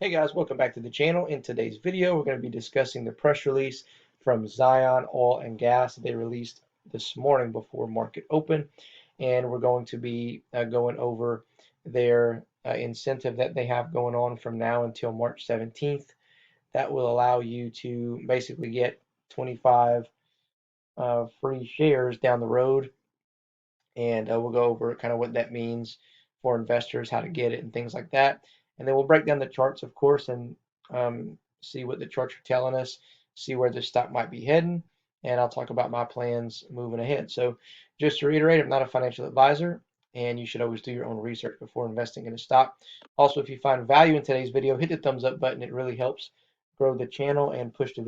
Hey guys, welcome back to the channel. In today's video, we're going to be discussing the press release from Zion Oil and Gas that they released this morning before market open. And we're going to be going over their incentive that they have going on from now until March 17th. That will allow you to basically get 25 free shares down the road. And we'll go over kind of what that means for investors, how to get it, and things like that. And then we'll break down the charts, of course, and see what the charts are telling us, see where the stock might be heading, and I'll talk about my plans moving ahead. So, just to reiterate, I'm not a financial advisor, and you should always do your own research before investing in a stock. Also, if you find value in today's video, hit the thumbs up button. It really helps grow the channel and push the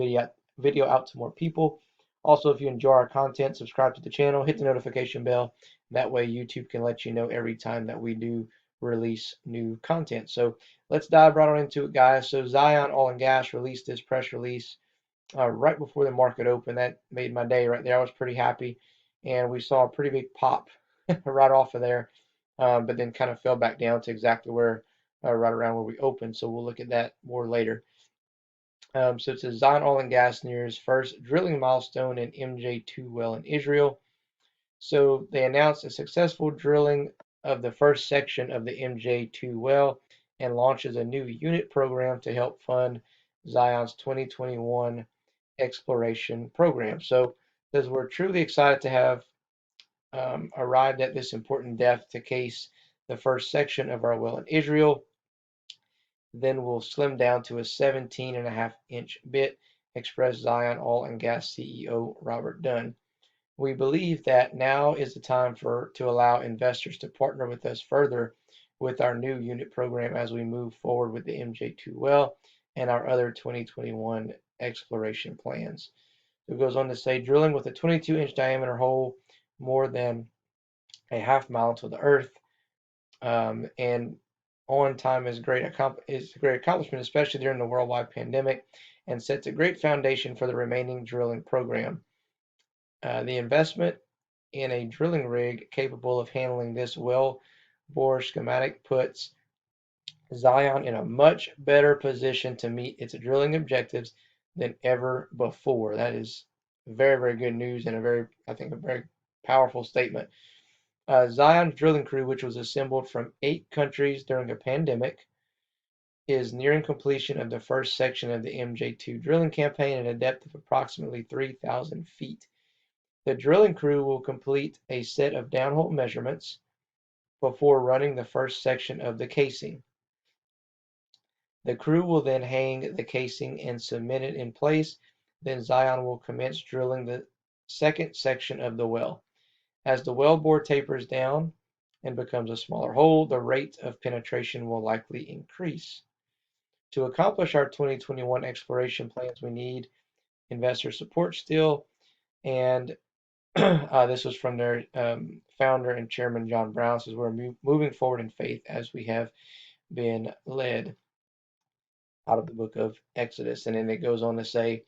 video out to more people. Also, if you enjoy our content, subscribe to the channel, hit the notification bell. That way YouTube can let you know every time that we do release new content. So let's dive right on into it, guys. So Zion Oil and Gas released this press release right before the market opened. That made my day right there. I was pretty happy. And we saw a pretty big pop right off of there, but then kind of fell back down to exactly where, right around where we opened. So we'll look at that more later. So it says Zion Oil and Gas nears first drilling milestone in MJ2 well in Israel. So they announced a successful drilling of the first section of the MJ2 well and launches a new unit program to help fund Zion's 2021 exploration program. So says we're truly excited to have arrived at this important depth to case the first section of our well in Israel. Then we'll slim down to a 17.5-inch bit, expressed Zion Oil and Gas CEO Robert Dunn. We believe that now is the time to allow investors to partner with us further with our new unit program as we move forward with the MJ2 well and our other 2021 exploration plans. It goes on to say drilling with a 22-inch diameter hole more than a half mile into the earth, and on time is a great accomplishment, especially during the worldwide pandemic, and sets a great foundation for the remaining drilling program. The investment in a drilling rig capable of handling this well bore schematic puts Zion in a much better position to meet its drilling objectives than ever before. That is very, very good news and I think, a very powerful statement. Zion's drilling crew, which was assembled from 8 countries during a pandemic, is nearing completion of the first section of the MJ2 drilling campaign at a depth of approximately 3,000 feet. The drilling crew will complete a set of downhole measurements before running the first section of the casing. The crew will then hang the casing and cement it in place. Then Zion will commence drilling the second section of the well. As the well bore tapers down and becomes a smaller hole, the rate of penetration will likely increase. To accomplish our 2021 exploration plans, we need investor support still, and this was from their founder and chairman, John Brown. Says we're moving forward in faith as we have been led, out of the book of Exodus. And then it goes on to say,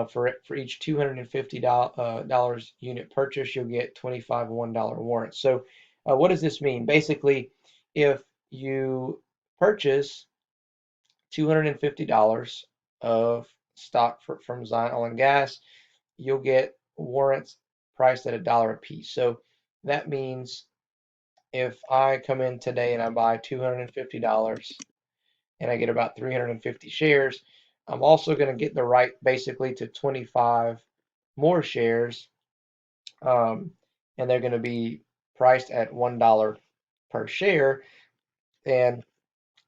for each $250 unit purchase, you'll get 25 $1 warrants. So what does this mean? Basically, if you purchase $250 of stock from Zion Oil and Gas, you'll get warrants priced at $1 a piece. So that means if I come in today and I buy $250 and I get about 350 shares, I'm also going to get the right basically to 25 more shares, and they're going to be priced at $1 per share. And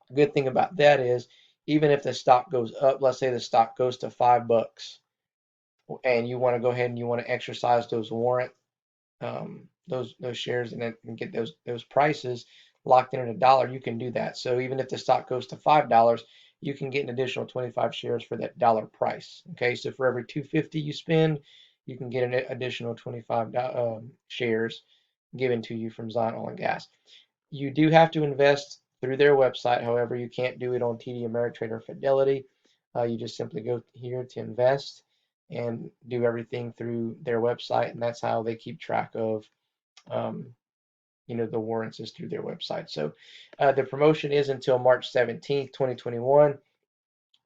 the good thing about that is, even if the stock goes up, let's say the stock goes to $5, and you want to go ahead and you want to exercise those those shares and get those prices locked in at $1, you can do that. So even if the stock goes to $5, you can get an additional 25 shares for that dollar price. Okay, so for every 250 you spend, you can get an additional 25 shares given to you from Zion Oil and Gas. You do have to invest through their website. However, you can't do it on TD Ameritrade or Fidelity. You just simply go here to invest and do everything through their website, and that's how they keep track of um, the warrants is through their website. So the promotion is until March 17th, 2021,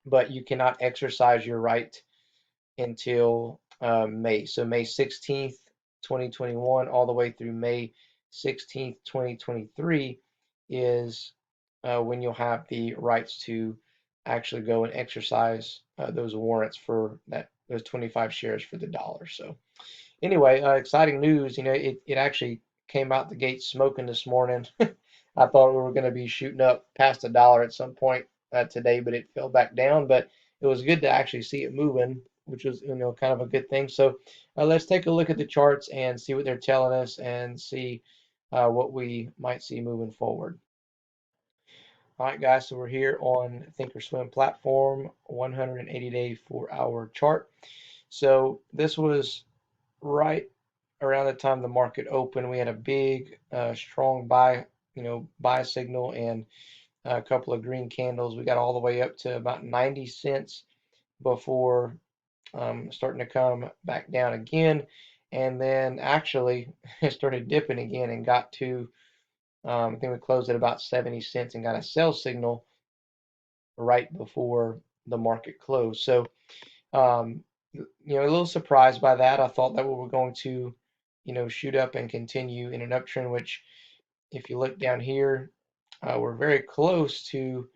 but you cannot exercise your right until May. So May 16th, 2021, all the way through May 16th, 2023 is when you'll have the rights to actually go and exercise those warrants for those 25 shares for the dollar. So anyway, exciting news. It actually came out the gate smoking this morning. I thought we were going to be shooting up past a dollar at some point today, but it fell back down. But it was good to actually see it moving, which was kind of a good thing. So let's take a look at the charts and see what they're telling us and see what we might see moving forward. All right, guys. So we're here on Thinkorswim platform, 180-day 4-hour chart. So this was right around the time the market opened. We had a big, strong buy signal and a couple of green candles. We got all the way up to about 90 cents before starting to come back down again. And then actually it started dipping again and got to, I think we closed at about 70 cents and got a sell signal right before the market closed. So, a little surprised by that. I thought that we were going to, shoot up and continue in an uptrend, which if you look down here, we're very close to,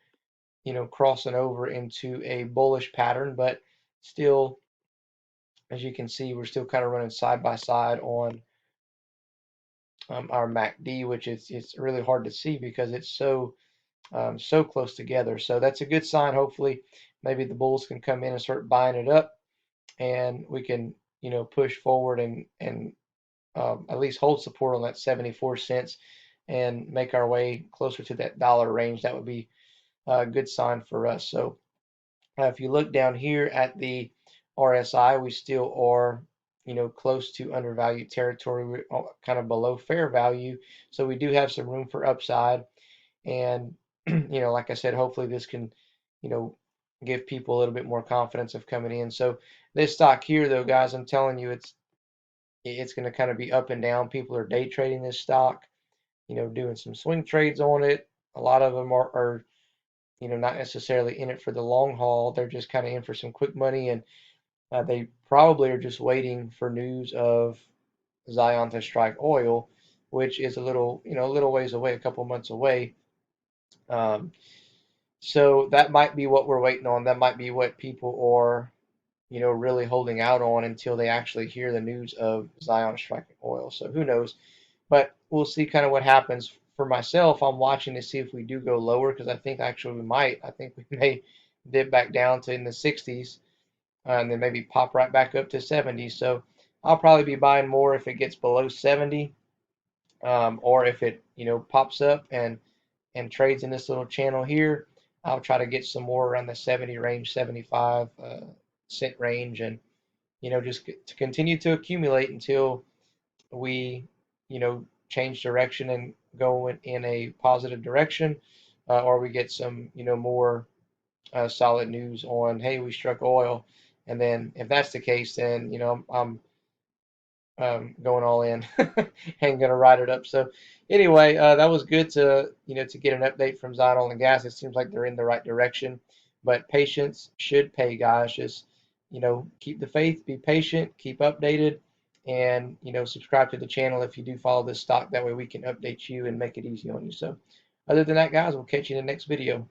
crossing over into a bullish pattern, but still, as you can see, we're still kind of running side by side on our MACD, which it's really hard to see because it's so close together. So that's a good sign. Hopefully, maybe the bulls can come in and start buying it up, and we can push forward and at least hold support on that 74 cents and make our way closer to that dollar range. That would be a good sign for us. So if you look down here at the RSI, we still are close to undervalued territory. We're kind of below fair value, so we do have some room for upside. And like I said, hopefully this can you know give people a little bit more confidence of coming in. So this stock here, though, guys, I'm telling you, it's going to kind of be up and down. People are day trading this stock, doing some swing trades on it. A lot of them are not necessarily in it for the long haul. They're just kind of in for some quick money, and they probably are just waiting for news of Zion to strike oil, which is a little ways away, a couple months away. Um, so that might be what we're waiting on. That might be what people are, really holding out on until they actually hear the news of Zion striking oil. So who knows? But we'll see kind of what happens. For myself, I'm watching to see if we do go lower because I think actually we might. I think we may dip back down to in the 60s and then maybe pop right back up to 70. So I'll probably be buying more if it gets below 70, or if it pops up and trades in this little channel here. I'll try to get some more around the 70 range, 75 cent range, and just to continue to accumulate until we change direction and go in a positive direction, or we get some more solid news on, hey, we struck oil. And then if that's the case, then I'm going all in and gonna ride it up. So anyway, that was good to get an update from Zion Oil and Gas. It seems like they're in the right direction, but patience should pay, guys. Just keep the faith, be patient, keep updated, and subscribe to the channel if you do follow this stock. That way we can update you and make it easy on you. So other than that, guys, we'll catch you in the next video.